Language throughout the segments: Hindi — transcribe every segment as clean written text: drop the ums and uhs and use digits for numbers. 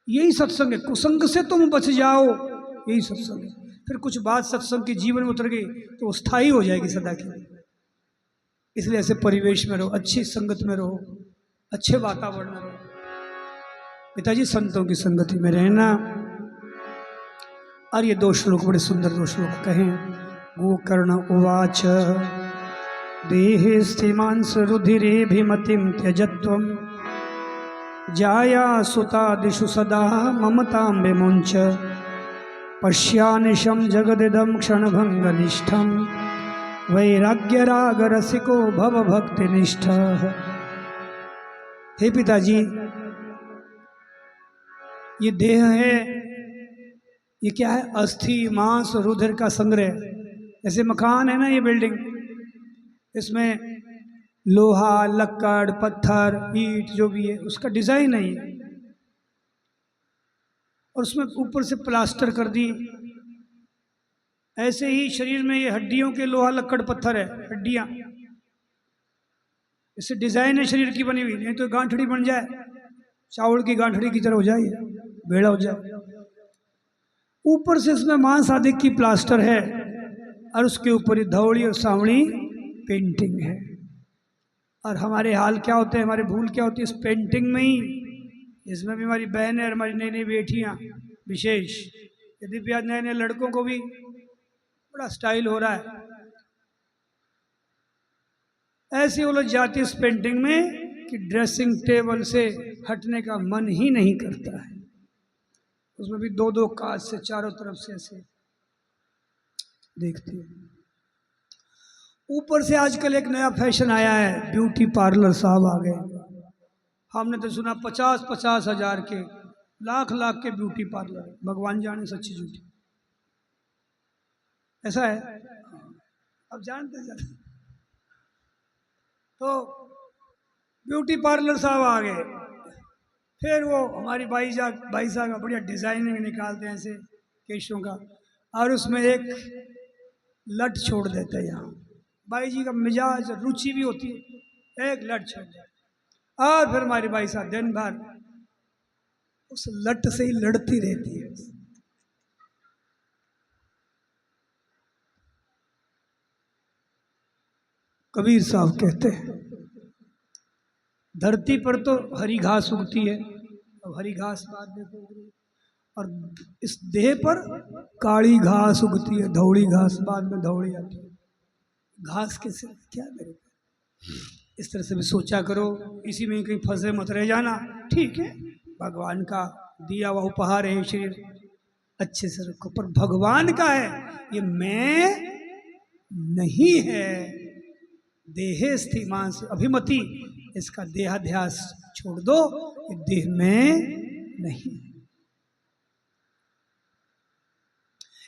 यही सत्संग है। कुसंग से तुम बच जाओ, यही सत्संग है। फिर कुछ बात सत्संग के जीवन में उतर गई तो वो स्थायी हो जाएगी सदा के लिए। इसलिए ऐसे परिवेश में रहो, अच्छी संगत में रहो, अच्छे वातावरण में रहो। पिताजी संतों की संगति में रहना। और ये 2 श्लोक बड़े सुंदर 2 श्लोक कहें। गोकर्ण उवाच देहे स्थिमांस रुधिरेभिमतिं त्यजत्वं जाया सुतादिषु सदा ममतां विमुञ्च पश्यानिशं जगदिदं क्षणभङ्गनिष्ठं वैराग्यरागरसिको भवभक्तिनिष्ठः। हे पिताजी, ये देह है, ये क्या है? अस्थि मांस रुधिर का संग्रह। जैसे मकान है ना, ये बिल्डिंग, इसमें लोहा लक्कड़ पत्थर ईंट जो भी है उसका डिजाइन है ये, और उसमें ऊपर से प्लास्टर कर दी। ऐसे ही शरीर में ये हड्डियों के लोहा लक्कड़ पत्थर है, हड्डियां, इससे डिजाइन है शरीर की बनी हुई। नहीं तो गांठड़ी बन जाए, चावल की गांठड़ी की तरह हो जाए, बेड़ा हो जाए। ऊपर से इसमें मांस आदि की प्लास्टर है, और उसके ऊपर ये धौड़ी और सांवड़ी पेंटिंग है। और हमारे हाल क्या होते हैं, हमारे भूल क्या होती है इस पेंटिंग में ही। इसमें भी हमारी बहन है, हमारी नई नई बेटियां विशेष, यदि भी आज नए नए लड़कों को भी बड़ा स्टाइल हो रहा है, ऐसी उलझ जाती है इस पेंटिंग में कि ड्रेसिंग टेबल से हटने का मन ही नहीं करता है। उसमें भी 2-2 काज से चारों तरफ से ऐसे देखती है। ऊपर से आजकल एक नया फैशन आया है, ब्यूटी पार्लर साहब आ गए। हमने तो सुना 50-50 हजार के, लाख लाख के ब्यूटी पार्लर, भगवान जाने सच्ची झूठी। ऐसा है, अब जानते जाते। तो ब्यूटी पार्लर साहब आ गए, फिर वो हमारी भाई साहब बढ़िया डिजाइनिंग निकालते हैं ऐसे केशों का, और उसमें एक लट छोड़ देते हैं। यहाँ भाई जी का मिजाज रुचि भी होती है, एक लट छोड़ देते, और फिर हमारी भाई साहब दिन भर उस लट से ही लड़ती रहती है। कबीर साहब कहते हैं धरती पर तो हरी घास उगती है, अब हरी घास बाद देखोगे, और इस देह पर काली घास उगती है, धौड़ी घास बाद में धौड़ी आती है। घास के सिर्फ क्या मेरे, इस तरह से भी सोचा करो, इसी में कहीं फंसे मत रह जाना। ठीक है, भगवान का दिया हुआ उपहार है शरीर, अच्छे से रखो, पर भगवान का है, ये मैं नहीं है। देहे स्थि मांस अभिमति, इसका देहाध्यास छोड़ दो, ये देह में नहीं।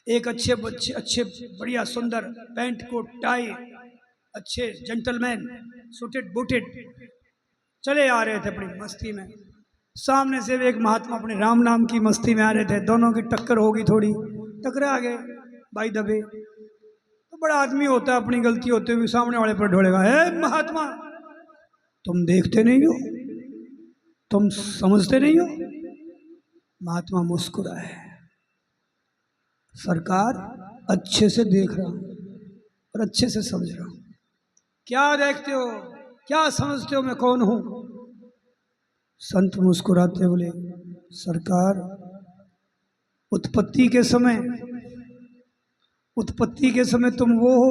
एक अच्छे बढ़िया सुंदर पैंट कोट टाई, अच्छे जेंटलमैन सूटेड बूटेड चले आ रहे थे अपनी मस्ती में। सामने से एक महात्मा अपने राम नाम की मस्ती में आ रहे थे, दोनों की टक्कर होगी, थोड़ी टकरा गए भाई दबे। तो बड़ा आदमी होता है, अपनी गलती होते हुए सामने वाले पर ढोलेगा, हे महात्मा तुम देखते नहीं हो, तुम समझते नहीं हो। महात्मा मुस्कुराए, सरकार अच्छे से देख रहा हूं और अच्छे से समझ रहा हूं। क्या देखते हो, क्या समझते हो, मैं कौन हूं? संत मुस्कुराते बोले, सरकार उत्पत्ति के समय तुम वो हो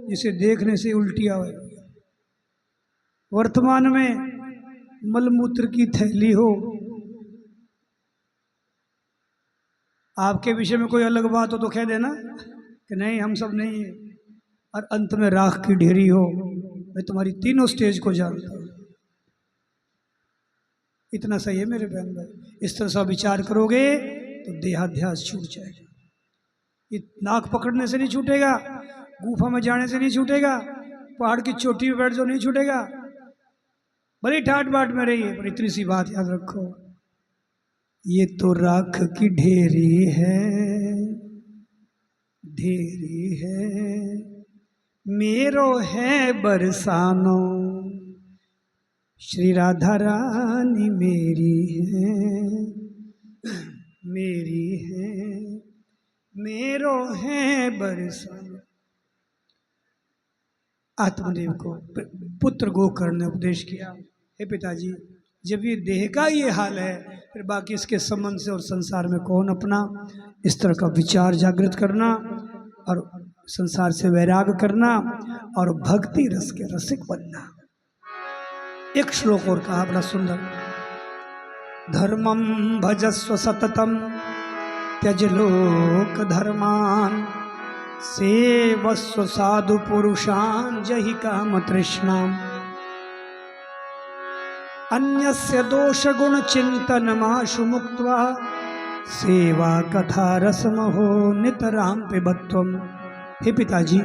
जिसे देखने से उल्टी आवे, वर्तमान में मलमूत्र की थैली हो। आपके विषय में कोई अलग बात हो तो कह देना कि नहीं हम सब नहीं है, और अंत में राख की ढेरी हो। मैं तुम्हारी तीनों स्टेज को जानता हूं। इतना सही है मेरे बहन भाई, इस तरह से विचार करोगे तो देहाध्यास छूट जाएगा। ये नाक पकड़ने से नहीं छूटेगा, गुफा में जाने से नहीं छूटेगा, पहाड़ की चोटी पे बैठ जो नहीं छूटेगा। बड़ी ठाट बाट में रहिए, पर इतनी सी बात याद रखो, ये तो राख की ढेरी है मेरो है बरसानो, श्री राधा रानी मेरी है रोहें बरसाने। आत्मदेव को पुत्र गोकर्ण ने उपदेश किया, हे पिताजी, जब ये देह का ये हाल है, फिर बाकी इसके संबंध से और संसार में कौन अपना। इस तरह का विचार जागृत करना और संसार से वैराग करना और भक्ति रस के रसिक बनना। एक श्लोक और कहा बड़ा सुंदर, धर्मम भजस्व सततम त्यज लोक धर्मान सेवस्व साधु पुरुषान जहि काम तृष्णाम अन्यस्य दोष गुण चिंतन माशु मुक्त्वा सेवा कथा रसमहो नितराम पिबत्वम। हे पिताजी,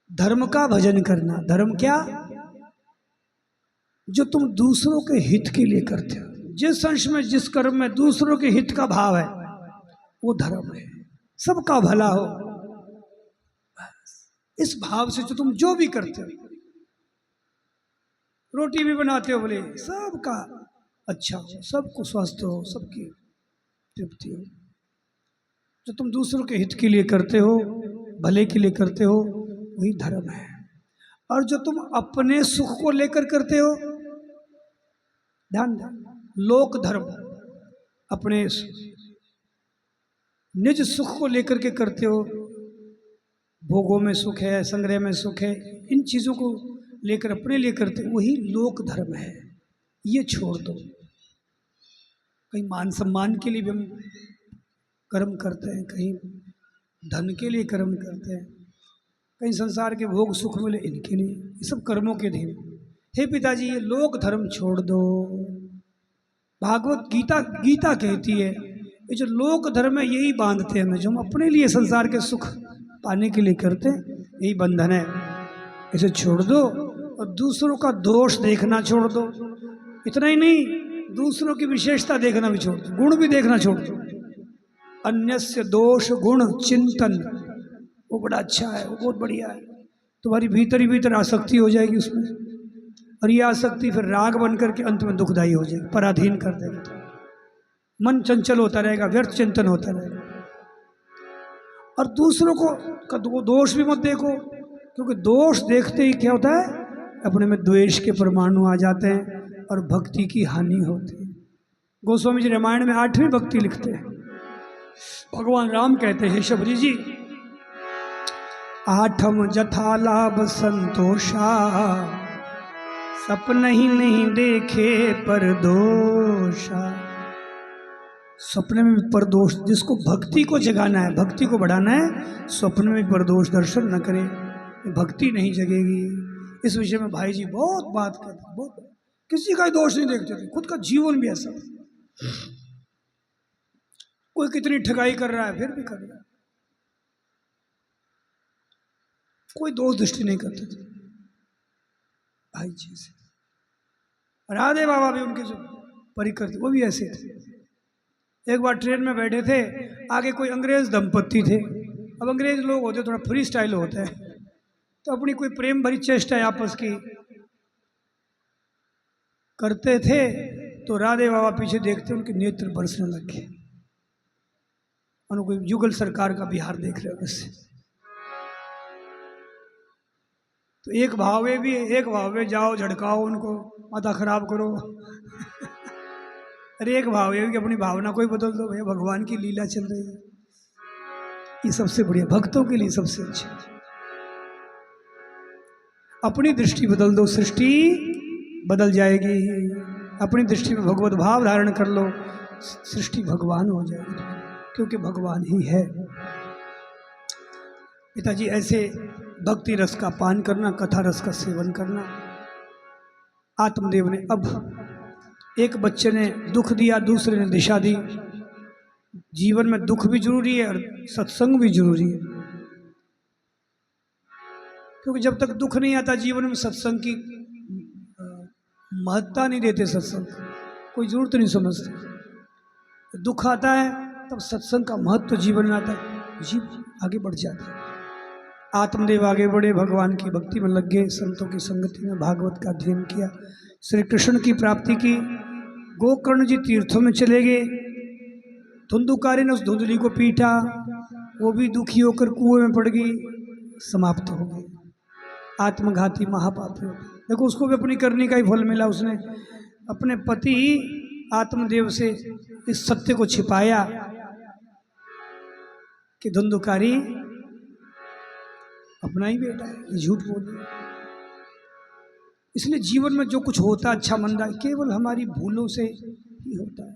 धर्म का भजन करना। धर्म क्या? जो तुम दूसरों के हित के लिए करते हो, जिस अंश में जिस कर्म में दूसरों के हित का भाव है वो धर्म है। सबका भला हो, इस भाव से जो तुम जो भी करते हो, रोटी भी बनाते हो बोले सबका अच्छा हो, सबको स्वस्थ हो, सबकी तृप्ति हो। जो तुम दूसरों के हित के लिए करते हो, भले के लिए करते हो, वही धर्म है। और जो तुम अपने सुख को लेकर करते हो, ध्यान दो, लोक धर्म, अपने निज सुख को लेकर के करते हो, भोगों में सुख है, संग्रह में सुख है, इन चीजों को लेकर अपने लिए करते हो, वही लोक धर्म है। ये छोड़ दो। कहीं मान सम्मान के लिए भी हम कर्म करते हैं, कहीं धन के लिए कर्म करते हैं, कहीं संसार के भोग सुख मिले इनके लिए, ये सब कर्मों के अधीन। हे पिताजी, ये लोक धर्म छोड़ दो। भागवत गीता कहती है ये जो लोक धर्म है यही बांधते हैं, जो हम अपने लिए संसार के सुख पाने के लिए करते हैं, यही बंधन है। इसे छोड़ दो और दूसरों का दोष देखना छोड़ दो। इतना ही नहीं, दूसरों की विशेषता देखना भी छोड़ दो, गुण भी देखना छोड़ दो। अन्यस्य दोष गुण चिंतन, वो बड़ा अच्छा है, वो बहुत बढ़िया है। तुम्हारी भीतर ही भीतर आसक्ति हो जाएगी उसमें, और ये आसक्ति फिर राग बन करके अंत में दुखदायी हो जाएगी, पराधीन कर देगी। तो मन चंचल होता रहेगा, व्यर्थ चिंतन होता रहेगा। और दूसरों को का दोष भी मत देखो, क्योंकि दोष देखते ही क्या होता है, अपने में द्वेष के परमाणु आ जाते हैं और भक्ति की हानि होती है। गोस्वामी जी रामायण में 8वीं भक्ति लिखते हैं। भगवान राम कहते हैं, शबरी जी, आठम जथा लाभ संतोषा सपन ही नहीं देखे पर दोषा। सपने में भी परदोष, जिसको भक्ति को जगाना है, भक्ति को बढ़ाना है, स्वप्न में परदोष दर्शन न करे, भक्ति नहीं जगेगी। इस विषय में भाई जी बहुत बात करते, बहुत, किसी का दोष नहीं देखते थे, खुद का जीवन भी ऐसा। कोई कितनी ठगाई कर रहा है फिर भी कर रहा है, कोई दोष दृष्टि नहीं करते थे भाई जी से। राधे बाबा भी उनके जो परिकर थे वो भी ऐसे थे। एक बार ट्रेन में बैठे थे, आगे कोई अंग्रेज दंपत्ति थे। अब अंग्रेज लोग होते थोड़ा फ्री स्टाइल होता है, तो अपनी कोई प्रेम भरी चेष्टा आपस की करते थे, तो राधे बाबा पीछे देखते उनके नेत्र बरसने लग गए। उनको युगल सरकार का बिहार देख रहे हो वैसे। तो एक भावे भी, एक भावे जाओ झड़काओ उनको, माथा खराब करो। अरे एक भावे भी अपनी भावना को ही बदल दो भैया, भगवान की लीला चल रही है। ये सबसे बढ़िया, भक्तों के लिए सबसे अच्छा। अपनी दृष्टि बदल दो, सृष्टि बदल जाएगी। अपनी दृष्टि में भगवत भाव धारण कर लो, सृष्टि भगवान हो जाएगी, क्योंकि भगवान ही है। पिताजी, ऐसे भक्ति रस का पान करना, कथा रस का सेवन करना। आत्मदेव ने, अब एक बच्चे ने दुख दिया, दूसरे ने दिशा दी। जीवन में दुख भी जरूरी है और सत्संग भी जरूरी है, क्योंकि जब तक दुख नहीं आता जीवन में, सत्संग की महत्ता नहीं देते, सत्संग कोई जरूरत नहीं समझते। दुख आता है तब सत्संग का महत्व जीवन में आता है, जीवन आगे बढ़ जाता है। आत्मदेव आगे बढ़े, भगवान की भक्ति में लग गए, संतों की संगति में भागवत का अध्ययन किया, श्री कृष्ण की प्राप्ति की। गोकर्ण जी तीर्थों में चले गए, धुंधुकारी ने उस धुंधली को पीटा, वो भी दुखी होकर कुएं में पड़ गई, समाप्त हो गई। आत्मघाती महापापी होता। देखो उसको भी अपनी करने का ही फल मिला। उसने अपने पति आत्मदेव से इस सत्य को छिपाया कि धुंधुकारी अपना ही बेटा है, झूठ बोल रही। इसलिए जीवन में जो कुछ होता अच्छा मंदा केवल हमारी भूलों से ही होता है,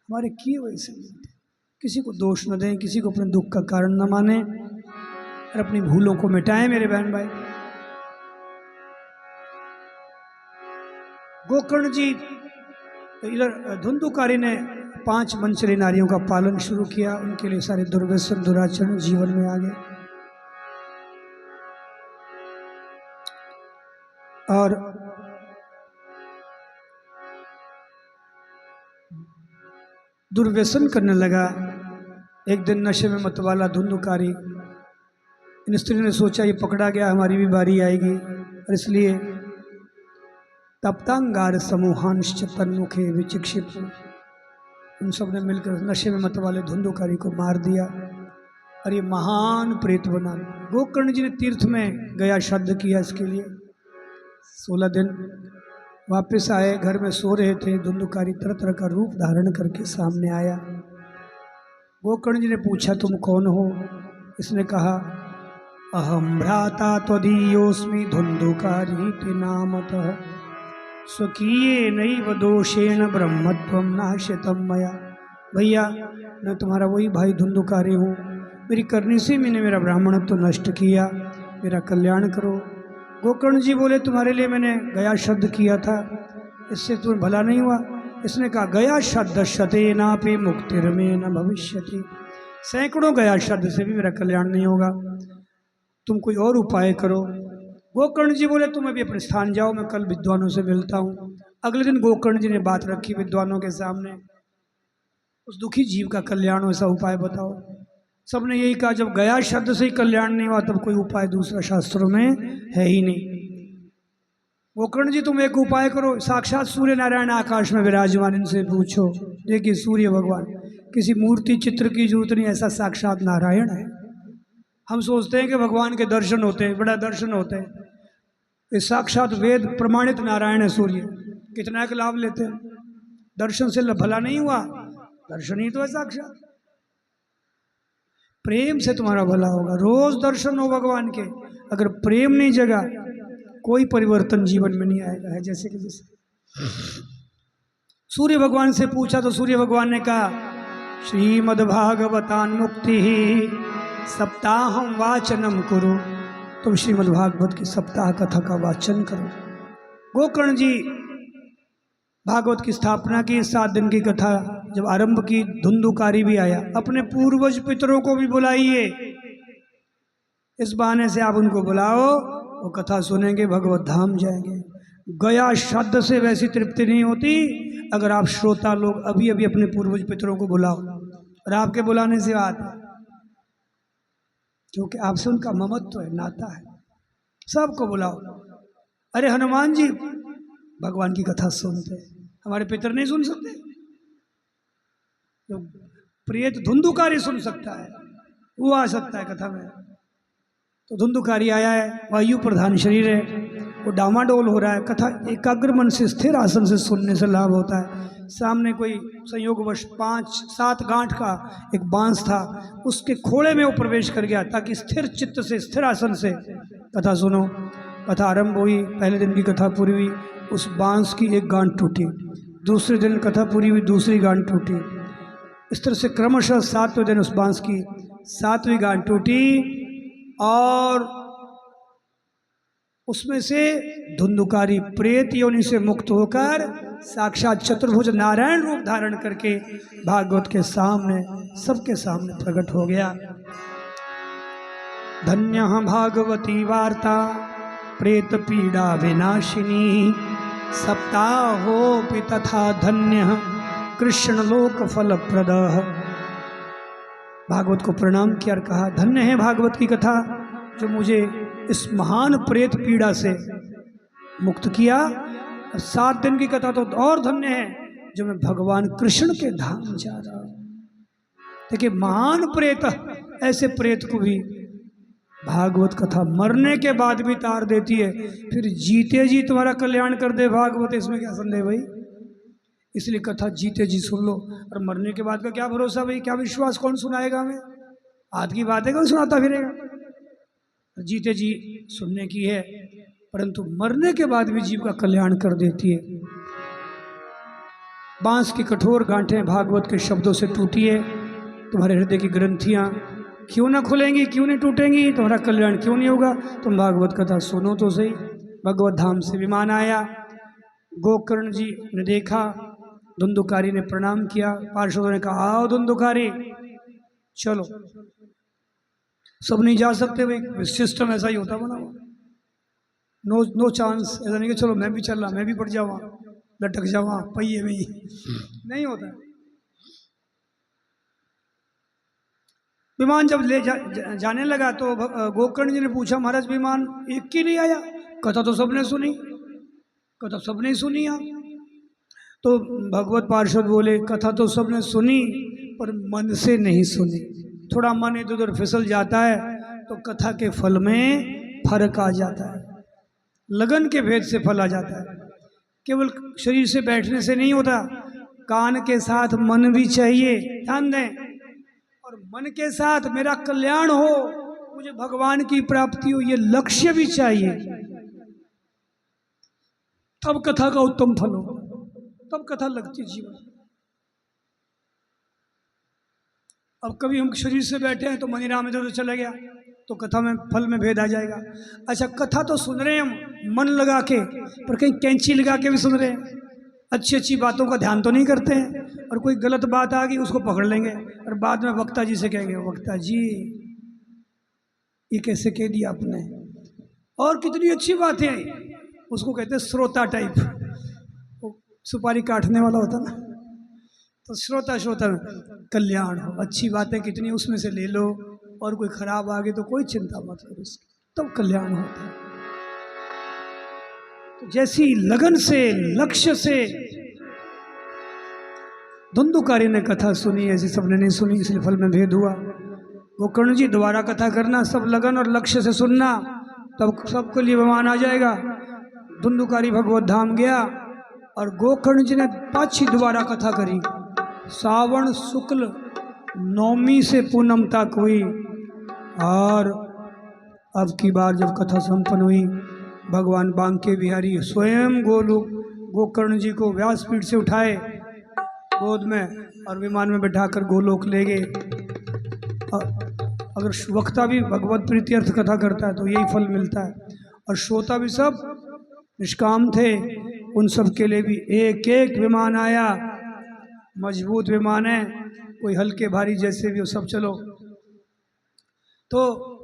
हमारे किए हुए से नहीं होते। किसी को दोष न दें, किसी को अपने दुख का कारण न माने और अपनी भूलों को मिटाएं मेरे बहन भाई। गोकर्ण जी इधर धुंधुकारी ने 5 मनचली नारियों का पालन शुरू किया। उनके लिए सारे दुर्व्यसन दुराचरण जीवन में आ गए और दुर्व्यसन करने लगा। एक दिन नशे में मतवाला धुंधुकारी, इन स्त्री ने सोचा ये पकड़ा गया, हमारी भी बारी आएगी, और इसलिए तप्तांगार समूहांश तन्मुखे विचिक्षिप, उन सब ने मिलकर नशे में मतवाले धुंधुकारी को मार दिया और ये महान प्रेत बना। गोकर्ण जी ने तीर्थ में गया श्राद्ध किया इसके लिए। 16 दिन वापस आए, घर में सो रहे थे। धुंधुकारी तरह तरह का रूप धारण करके सामने आया। गोकर्ण जी ने पूछा तुम कौन हो? इसने कहा अहम भ्राता त्वदीयोस्मि धुंधुकारी नामतः स्वकीये नैव दोषेण ब्रह्मत्वं नाश्यतम मया। भैया मैं तुम्हारा वही भाई धुंधुकारी हूँ, मेरी करनी से मैंने मेरा ब्राह्मणत्व तो नष्ट किया, मेरा कल्याण करो। गोकर्ण जी बोले तुम्हारे लिए मैंने गया श्राद्ध किया था, इससे तुम्हें भला नहीं हुआ। इसने कहा गया श्राद्ध शतेनापि मुक्तिर्मे न भविष्यति, सैकड़ों गया श्राद्ध से भी मेरा कल्याण नहीं होगा, तुम कोई और उपाय करो। गोकर्ण जी बोले तुम अभी अपने स्थान जाओ, मैं कल विद्वानों से मिलता हूँ। अगले दिन गोकर्ण जी ने बात रखी विद्वानों के सामने, उस दुखी जीव का कल्याण हो ऐसा उपाय बताओ। सबने यही कहा जब गया शब्द से ही कल्याण नहीं हुआ तब कोई उपाय दूसरा शास्त्रों में है ही नहीं। गोकर्ण जी तुम एक उपाय करो, साक्षात सूर्य नारायण आकाश में विराजमान, इनसे पूछो। देखिए सूर्य भगवान, किसी मूर्ति चित्र की जरूरत नहीं, ऐसा साक्षात नारायण है। हम सोचते हैं कि भगवान के दर्शन होते हैं, बड़ा दर्शन होते हैं, ये साक्षात वेद प्रमाणित नारायण है सूर्य। कितना का लाभ लेते हैं, दर्शन से भला नहीं हुआ, दर्शन ही तो है साक्षात। प्रेम से तुम्हारा भला होगा, रोज दर्शन हो भगवान के। अगर प्रेम नहीं जगा कोई परिवर्तन जीवन में नहीं आएगा। है जैसे कि जैसे सूर्य भगवान से पूछा तो सूर्य भगवान ने कहा श्रीमद्भागवतान मुक्ति ही सप्ताहम वाचनम करो, तुम श्रीमद्भागवत की सप्ताह कथा का वाचन करो। गोकर्ण जी भागवत की स्थापना की, 7 दिन की कथा जब आरंभ की, धुंधुकारी भी आया। अपने पूर्वज पितरों को भी बुलाइए, इस बहाने से आप उनको बुलाओ, वो कथा सुनेंगे, भगवत धाम जाएंगे। गया शब्द से वैसी तृप्ति नहीं होती अगर आप श्रोता लोग अभी अभी अपने पूर्वज पितरों को बुलाओ, और आपके बुलाने से बात है, क्योंकि आपसे उनका ममत्व है, नाता है। सबको बुलाओ। अरे हनुमान जी भगवान की कथा सुनते, हमारे पितर नहीं सुन सकते? तो प्रेत धुंधुकारी सुन सकता है, वो आ सकता है कथा में। तो धुंधुकारी आया है, वायु प्रधान शरीर है, वो डामाडोल हो रहा है। कथा एकाग्र मन से स्थिर आसन से सुनने से लाभ होता है। सामने कोई संयोगवश 5-7 गांठ का एक बांस था, उसके खोड़े में वो प्रवेश कर गया ताकि स्थिर चित्त से स्थिर आसन से कथा सुनो। कथा आरंभ हुई, पहले दिन की कथा पूरी हुई, उस बांस की एक गांठ टूटी। दूसरे दिन कथा पूरी हुई, दूसरी गांठ टूटी। इस तरह से क्रमशः 7वें दिन उस बांस की 7वीं गांठ टूटी, और उसमें से धुंधुकारी प्रेत योनि से मुक्त होकर साक्षात चतुर्भुज नारायण रूप धारण करके भागवत के सामने, सबके सामने प्रकट हो गया। धन्य भागवती वार्ता प्रेत पीड़ा विनाशिनी, सप्ताहोपि तथा धन्य कृष्ण लोक फल प्रद। भागवत को प्रणाम किया और कहा धन्य है भागवत की कथा जो मुझे इस महान प्रेत पीड़ा से मुक्त किया, और 7 दिन की कथा तो और धन्य है जो मैं भगवान कृष्ण के धाम जा रहा हूं। देखिए महान प्रेत, ऐसे प्रेत को भी भागवत कथा मरने के बाद भी तार देती है, फिर जीते जी तुम्हारा कल्याण कर दे भागवत, इसमें क्या संदेह भाई। इसलिए कथा जीते जी सुन लो, और मरने के बाद का क्या भरोसा भाई, क्या विश्वास, कौन सुनाएगा हमें, आज की बात है कौन सुनाता फिरेगा। जीते जी सुनने की है, परंतु मरने के बाद भी जीव का कल्याण कर देती है। बांस की कठोर गांठें भागवत के शब्दों से टूटी है, तुम्हारे हृदय की ग्रंथियां क्यों ना खुलेंगी, क्यों नहीं टूटेंगी, तुम्हारा कल्याण क्यों नहीं होगा। तुम भागवत कथा सुनो तो सही। भगवत धाम से विमान आया, गोकर्ण जी ने देखा, धुंधुकारी ने प्रणाम किया, पार्षदों ने कहा आओ धुंधुकारी चलो। सब नहीं जा सकते भाई, सिस्टम ऐसा ही होता बना हुआ, नो चांस, ऐसा नहीं कि चलो मैं भी चल रहा, मैं भी पड़ जाऊँ, लटक जाऊँ पहिए में ही, नहीं होता। विमान जब जाने लगा तो गोकर्ण जी ने पूछा महाराज विमान एक की नहीं आया, कथा तो सबने सुनी, कथा सबने सुनी आप। तो भगवत पार्षद बोले कथा तो सबने सुनी पर मन से नहीं सुनी, थोड़ा मन इधर उधर फिसल जाता है तो कथा के फल में फर्क आ जाता है, लगन के भेद से फल आ जाता है। केवल शरीर से बैठने से नहीं होता, कान के साथ मन भी चाहिए, ध्यान दें, और मन के साथ मेरा कल्याण हो, मुझे भगवान की प्राप्ति हो, ये लक्ष्य भी चाहिए, तब कथा का उत्तम फल हो, तब कथा लगती जीवन। अब कभी हम शरीर से बैठे हैं तो मनीराम इधर चला गया तो कथा में फल में भेद आ जाएगा। अच्छा कथा तो सुन रहे हैं हम मन लगा के, पर कहीं कैंची लगा के भी सुन रहे हैं, अच्छी अच्छी बातों का ध्यान तो नहीं करते हैं, और कोई गलत बात आ गई उसको पकड़ लेंगे और बाद में वक्ता जी से कहेंगे वक्ता जी ये कैसे कह दिया आपने, और कितनी अच्छी बात है, उसको कहते हैं श्रोता टाइप, सुपारी काटने वाला होता ना, तो श्रोता श्रोता कल्याण हो, अच्छी बातें कितनी उसमें से ले लो, और कोई खराब आ गई तो कोई चिंता मत करो उसकी, तब कल्याण होता है। तो जैसी लगन से लक्ष्य से धुंधुकारी ने कथा सुनी, ऐसी सबने नहीं सुनी, इसलिए फल में भेद हुआ। गोकर्ण जी दोबारा कथा करना, सब लगन और लक्ष्य से सुनना, तब सबके लिए विमान आ जाएगा। धुंधुकारी भगवत धाम गया और गोकर्ण जी ने पाछी दोबारा कथा करी। सावन शुक्ल नौमी से पूनम तक हुई, और अब की बार जब कथा संपन्न हुई, भगवान बांके बिहारी स्वयं गोकर्ण जी को व्यासपीठ से उठाए गोद में और विमान में बैठाकर गोलोक ले गए। अगर वक्ता भी भगवत प्रीत्यर्थ कथा करता है तो यही फल मिलता है, और श्रोता भी सब निष्काम थे, उन सब के लिए भी एक एक विमान आया, मजबूत विमान है, कोई हल्के भारी जैसे भी हो सब चलो। तो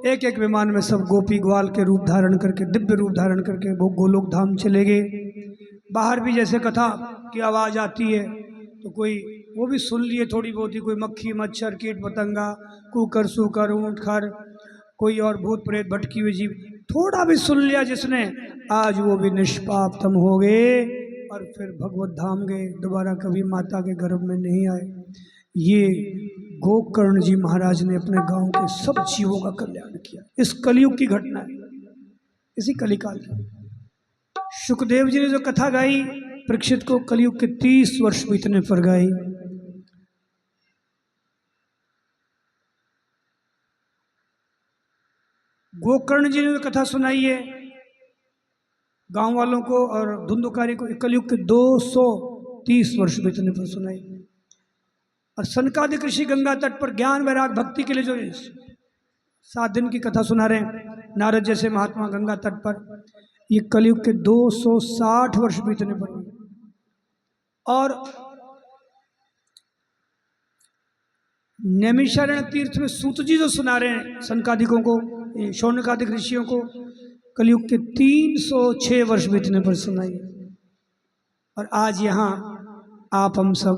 एक एक विमान में सब गोपी ग्वाल के रूप धारण करके, दिव्य रूप धारण करके वो गोलोक धाम चले गए। बाहर भी जैसे कथा की आवाज़ आती है तो कोई वो भी सुन लिए थोड़ी बहुत ही, कोई मक्खी मच्छर कीट पतंगा कुकर सूकर ऊँट खर कोई और भूत प्रेत भटकी हुई जीव थोड़ा भी सुन लिया जिसने, आज वो भी निष्पापतम हो गए और फिर भगवत धाम गए, दोबारा कभी माता के गर्भ में नहीं आए। ये गोकर्ण जी महाराज ने अपने गांव के सब जीवों का कल्याण किया। इस कलयुग की घटना है, इसी कलिकाल की। सुखदेव जी ने जो कथा गाई परीक्षित को, कलयुग के 30 वर्ष बीतने पर गाई। गोकर्ण जी ने जो कथा सुनाई है गांव वालों को और धुंधुकारी को, कलयुग के 230 वर्ष बीतने पर सुनाई। और सनकादिक ऋषि गंगा तट पर ज्ञान वैराग भक्ति के लिए जो 7 दिन की कथा सुना रहे हैं, नारद जैसे महात्मा गंगा तट पर, ये कलयुग के 260 वर्ष बीतने पर हुई। और नैमिषारण्य तीर्थ में सूत जी जो सुना रहे हैं सनकादिकों को, शौनकादिक ऋषियों को, कलयुग के 306 वर्ष बीतने पर सुनाई। और आज यहाँ आप हम सब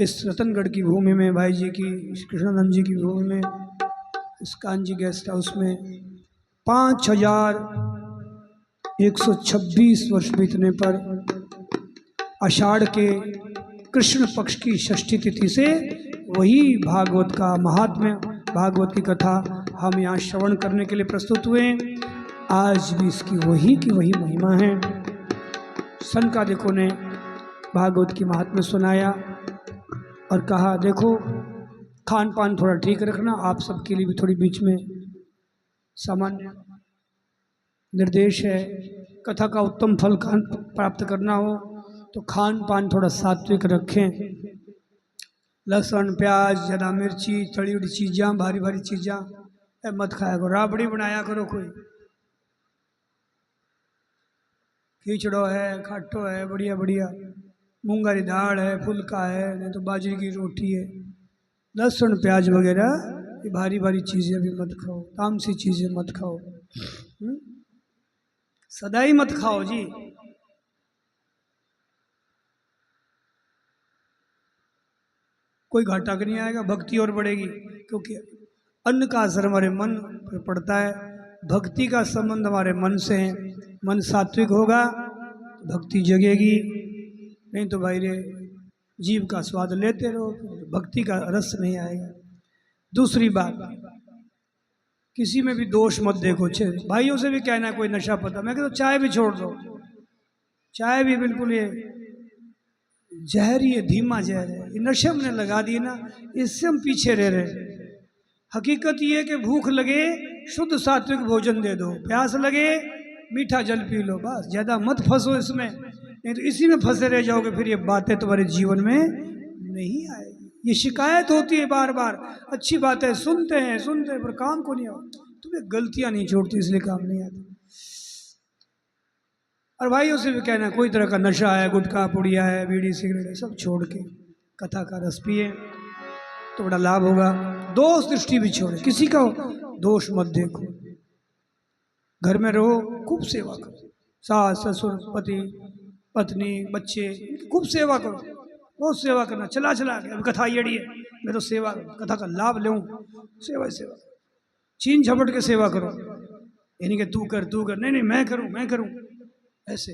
इस रतनगढ़ की भूमि में, भाई जी की, कृष्णानंद जी की भूमि में, इस कांजी गेस्ट हाउस में 5126 वर्ष बीतने पर आषाढ़ के कृष्ण पक्ष की षष्ठी तिथि से वही भागवत का महात्म्य, भागवत की कथा हम यहाँ श्रवण करने के लिए प्रस्तुत हुए। आज भी इसकी वही की वही महिमा है। सनकादिकों ने भागवत की महात्म्य सुनाया और कहा देखो खान पान थोड़ा ठीक रखना, आप सबके लिए भी थोड़ी बीच में सामान्य निर्देश है। कथा का उत्तम फल प्राप्त करना हो तो खान पान थोड़ा सात्विक रखें। लहसुन प्याज ज़्यादा मिर्ची तली हुई चीज़ां भारी भारी चीज़ां मत खाया करो। राबड़ी बनाया करो, कोई खिचड़ो है, खाटो है, बढ़िया बढ़िया मूंगारी दाल है, फुल्का है, नहीं तो बाजरे की रोटी है। लहसुन प्याज वगैरह ये भारी भारी चीज़ें भी मत खाओ, तामसी चीज़ें मत खाओ, सदा ही मत खाओ जी। कोई घाटा नहीं आएगा, भक्ति और बढ़ेगी, क्योंकि अन्न का असर हमारे मन पर पड़ता है। भक्ति का संबंध हमारे मन से है। मन सात्विक होगा तो भक्ति जगेगी, नहीं तो भाई रे जीव का स्वाद लेते रहो, भक्ति का रस नहीं आएगा। दूसरी बात, किसी में भी दोष मत देखो। भाइयों से भी कहना कोई नशा पता, मैं कहता चाय भी छोड़ दो। चाय भी बिल्कुल ये जहर, ये धीमा जहर है, ये नशे हमने लगा दिए ना, इससे हम पीछे रह रहे। हकीकत ये कि भूख लगे शुद्ध सात्विक भोजन दे दो, प्यास लगे मीठा जल पी लो, बस ज़्यादा मत फंसो इसमें, नहीं तो इसी में फंसे रह जाओगे। फिर ये बातें तुम्हारे जीवन में नहीं आएगी। ये शिकायत होती है बार बार, अच्छी बातें सुनते हैं पर काम को नहीं आता। तुम्हें गलतियां नहीं छोड़ती इसलिए काम नहीं आता। और भाइयों से भी कहना कोई तरह का नशा है, गुटखा पुड़िया है, बीड़ी सिगरेट है, सब छोड़ के कथा का रस पिए तो बड़ा लाभ होगा। दोष दृष्टि भी छोड़े, किसी का दोष मत देखो। घर में रहो, खूब सेवा करो, सास ससुर पति पत्नी बच्चे, खूब सेवा करो, बहुत सेवा करना। चला के अब कथा येड़ी है, मैं तो सेवा कथा का लाभ लूँ, सेवा छीन झपट के सेवा करो। यानी कि तू कर, नहीं मैं करूँ ऐसे।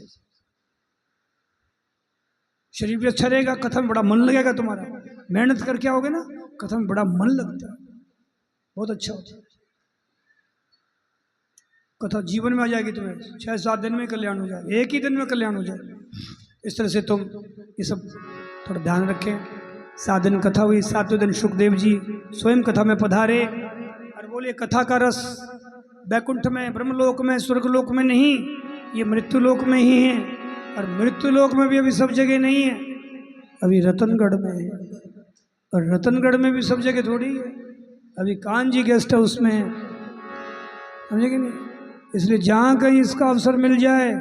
शरीर भी अच्छा रहेगा, कथा में बड़ा मन लगेगा तुम्हारा। मेहनत करके आओगे ना, कथा में बड़ा मन लगता है, बहुत अच्छा होता है। कथा जीवन में आ जाएगी तुम्हें, 6-7 दिन में कल्याण हो जाए, एक ही दिन में कल्याण हो जाए। इस तरह से तुम ये सब थोड़ा ध्यान रखें। 7 दिन कथा हुई, 7वें दिन सुखदेव जी स्वयं कथा में पधारे और बोले कथा का रस बैकुंठ में, ब्रह्मलोक में, स्वर्गलोक में नहीं, ये मृत्युलोक में ही है। और मृत्युलोक में भी अभी सब जगह नहीं है, अभी रतनगढ़ में है। और रतनगढ़ में भी सब जगह थोड़ी है, अभी कांजी गेस्ट हाउस में है, समझे कि नहीं। इसलिए जहाँ कहीं इसका अवसर मिल जाए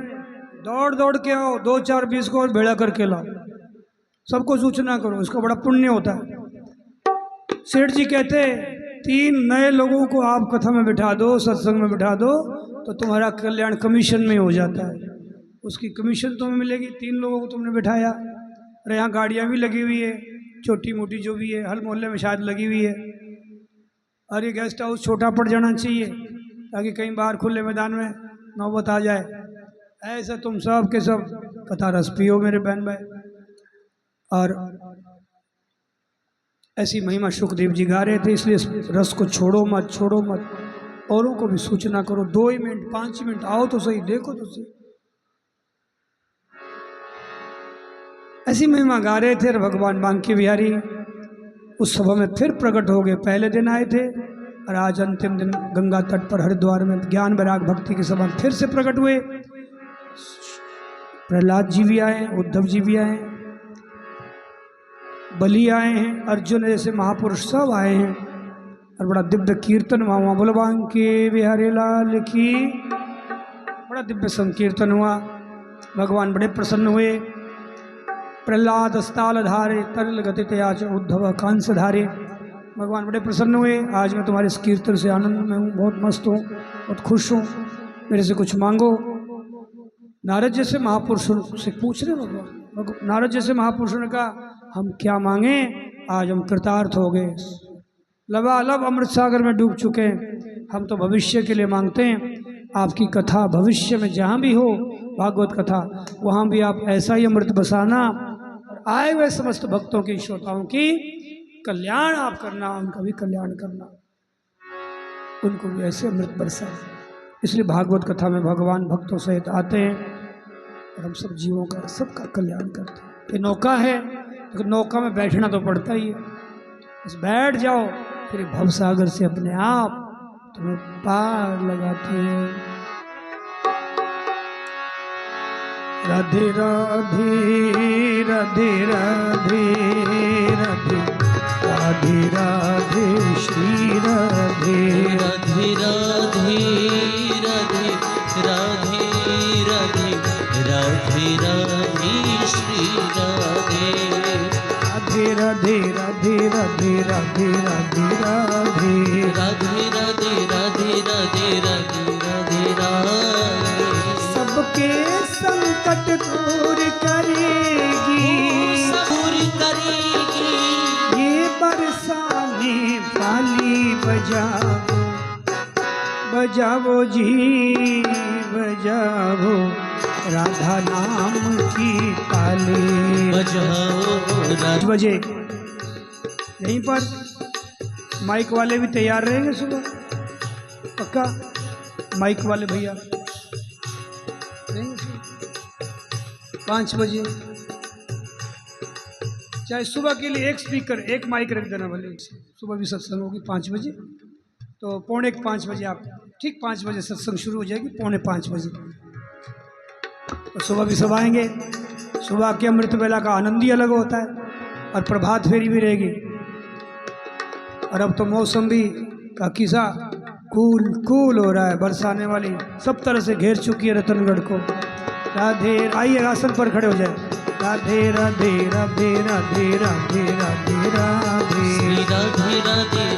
दौड़ के आओ, 2-4-20 को और भेड़ा करके लाओ, सबको सूचना करो, इसका बड़ा पुण्य होता है। सेठ जी कहते 3 नए लोगों को आप कथा में बिठा दो, सत्संग में बिठा दो, तो तुम्हारा कल्याण कमीशन में हो जाता है। उसकी कमीशन तुम्हें मिलेगी। 3 लोगों को तुमने बिठाया, और यहाँ गाड़ियाँ भी लगी हुई है, छोटी मोटी जो भी है, हर मोहल्ले में शायद लगी हुई है। और ये गेस्ट हाउस छोटा पड़ जाना चाहिए ताकि कहीं बाहर खुले मैदान में नौबत आ जाए। ऐसा तुम सब के सब कथा रस पियो मेरे बहन भाई। और ऐसी महिमा सुखदेव जी गा रहे थे, इसलिए इस रस को छोड़ो मत, औरों को भी सूचना करो। 2 मिनट 5 मिनट आओ तो सही, देखो तो सही। ऐसी महिमा गा रहे थे और भगवान बांके बिहारी उस सभा में फिर प्रकट हो गए। पहले दिन आए थे और आज अंतिम दिन गंगा तट पर हरिद्वार में ज्ञान वैराग भक्ति की सभा फिर से प्रकट हुए। प्रहलाद जी भी आए, उद्धव जी भी आए, बलि आए हैं, अर्जुन जैसे महापुरुष सब आए हैं। और बड़ा दिव्य कीर्तन हुआ, बोलो बांके बिहारी लाल की। बड़ा दिव्य संकीर्तन हुआ, भगवान बड़े प्रसन्न हुए। प्रहलाद अस्ताल धारे तरल गति त्याच उद्धव कांस धारे, भगवान बड़े प्रसन्न हुए। आज मैं तुम्हारे इस कीर्तन से आनंद में हूँ, बहुत मस्त हूँ, बहुत खुश हूँ, मेरे से कुछ मांगो। नारद जैसे महापुरुषों से पूछ रहे भगवान। नारद जैसे महापुरुषों ने कहा हम क्या मांगे, आज हम कृतार्थ हो गए, लबालब अमृत सागर में डूब चुके हैं। हम तो भविष्य के लिए मांगते हैं, आपकी कथा भविष्य में जहाँ भी हो भागवत कथा, वहाँ भी आप ऐसा ही अमृत बसाना। आए हुए समस्त भक्तों की, श्रोताओं की कल्याण आप करना, उनका भी कल्याण करना, उनको भी ऐसे अमृत बरसा। इसलिए भागवत कथा में भगवान भक्तों सहित आते हैं और हम सब जीवों का सबका कल्याण करते हैं। ये नौका है, तो नौका में बैठना तो पड़ता ही है, बस बैठ जाओ, फिर भवसागर से अपने आप तुम्हें पार लगाते हैं। राधे राधे राधे राधे राधे राधे राधे श्री राधे राधे राधे राधे राधे राधे राधे राधे श्री राधे राधे राधे राधे राधे राधे राधे राधे राधे राधे राधे राधे राधे राधे राधे सबके संकट दूर करेगी, दूर करेगी ये बरसाने वाली बजाओ बजाओ जी बजाओ, राधा नाम की ताली बजाओ 5 बजे यहीं पर माइक वाले भी तैयार रहेंगे सुबह, पक्का? माइक वाले भैया रहेंगे सुबह 5 बजे, चाहे सुबह के लिए एक स्पीकर एक माइक रख देना भले, सुबह भी सत्संग होगी 5 बजे, तो 4:45 बजे आप ठीक 5 बजे सत्संग शुरू हो जाएगी, 4:45 बजे तो सुबह भी सब आएंगे। सुबह के अमृत वेला का आनंद ही अलग होता है, और प्रभात फेरी भी रहेगी। और अब तो मौसम भी का किसा कूल हो रहा है, बरसाने वाली सब तरह से घेर चुकी है रतनगढ़ को। राधे, आइए आसन पर खड़े हो जाए। राधे राधे राधे राधे राधे राधे राधे राधे राधे